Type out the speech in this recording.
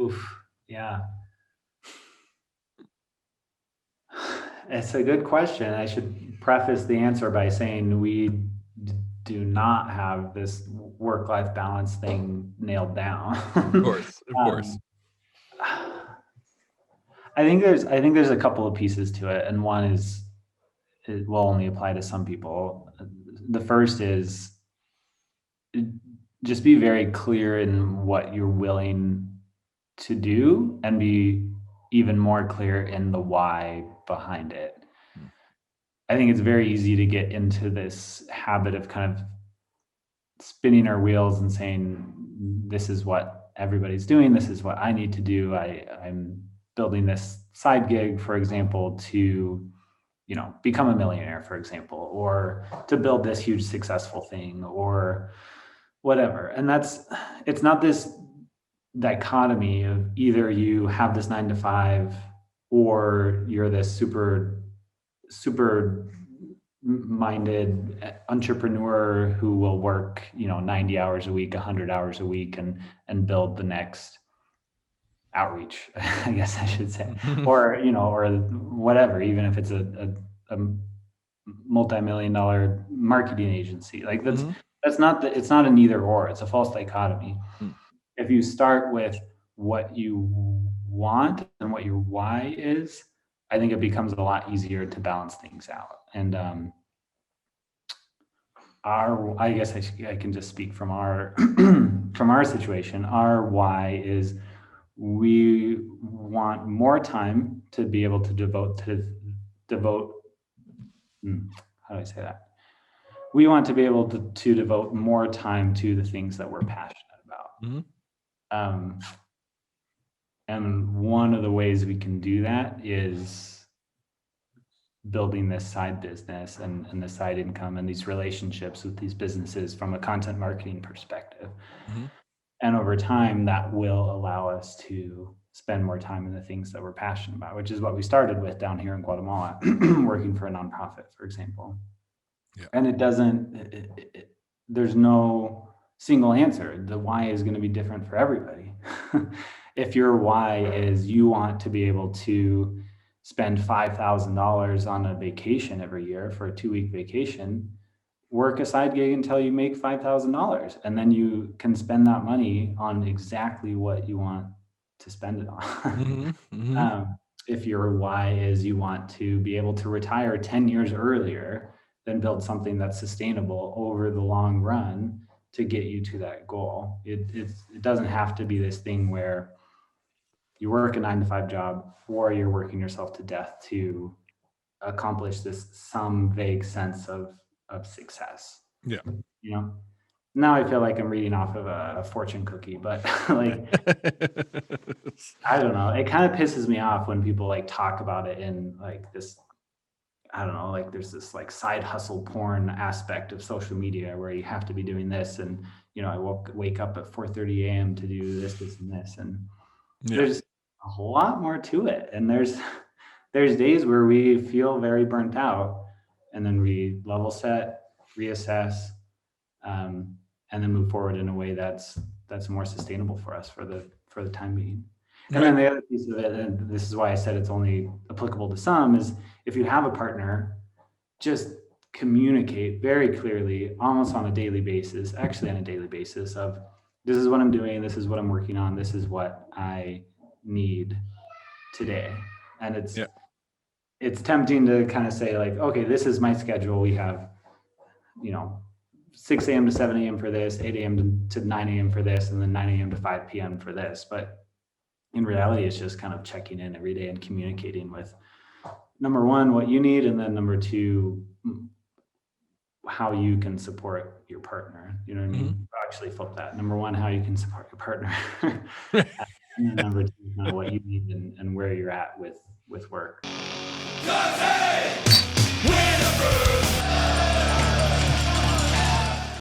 Oof. Yeah. It's a good question. I should preface the answer by saying we do not have this work-life balance thing nailed down. Of course. I think there's a couple of pieces to it, and one is it will only apply to some people. The first is just be very clear in what you're willing to do, and be even more clear in the why behind it. I think it's very easy to get into this habit of kind of spinning our wheels and saying, this is what everybody's doing, this is what I need to do. I'm building this side gig, for example, to become a millionaire, for example, or to build this huge successful thing or whatever. And it's not this dichotomy of either you have this 9 to 5 or you're this super minded entrepreneur who will work 90 hours a week, 100 hours a week, and build the next outreach, I guess I should say, or or whatever, even if it's a multi-million-dollar marketing agency. Like it's not an either or, it's a false dichotomy. If you start with what you want and what your why is, I think it becomes a lot easier to balance things out. And I guess I can just speak from our from our situation. Our why is we want more time to be able to devote. How do I say that? We want to be able to devote more time to the things that we're passionate about. And one of the ways we can do that is building this side business and the side income and these relationships with these businesses from a content marketing perspective. And over time, that will allow us to spend more time in the things that we're passionate about, which is what we started with down here in Guatemala, working for a nonprofit, for example. Yeah. And there's no single answer. The why is going to be different for everybody. If your why is you want to be able to spend $5,000 on a vacation every year for a 2-week vacation, work a side gig until you make $5,000, and then you can spend that money on exactly what you want to spend it on. If your why is you want to be able to retire 10 years earlier, then build something that's sustainable over the long run to get you to that goal. It doesn't have to be this thing where you work a 9-to-5 job or you're working yourself to death to accomplish this some vague sense of success. Yeah. Now I feel like I'm reading off of a fortune cookie, but like, I don't know. It kind of pisses me off when people like talk about it in like this, I don't know, like there's this like side hustle porn aspect of social media where you have to be doing this. And, I wake up at 4:30 a.m. to do this, and this. And there's a whole lot more to it. And there's days where we feel very burnt out, and then we level set, reassess, and then move forward in a way that's more sustainable for us for the time being. And then the other piece of it, and this is why I said it's only applicable to some, is if you have a partner, just communicate very clearly, almost on a daily basis, of this is what I'm doing, this is what I'm working on, this is what I need today. And it's tempting to kind of say like, okay, this is my schedule. We have, 6 a.m. to 7 a.m. for this, 8 a.m. to 9 a.m. for this, and then 9 a.m. to 5 p.m. for this. But in reality, it's just kind of checking in every day and communicating with, number one, what you need, and then number two, how you can support your partner. You know what I mean? Actually flip that. Number one, how you can support your partner. And then number two, kind of what you need and where you're at with work. 'Cause hey,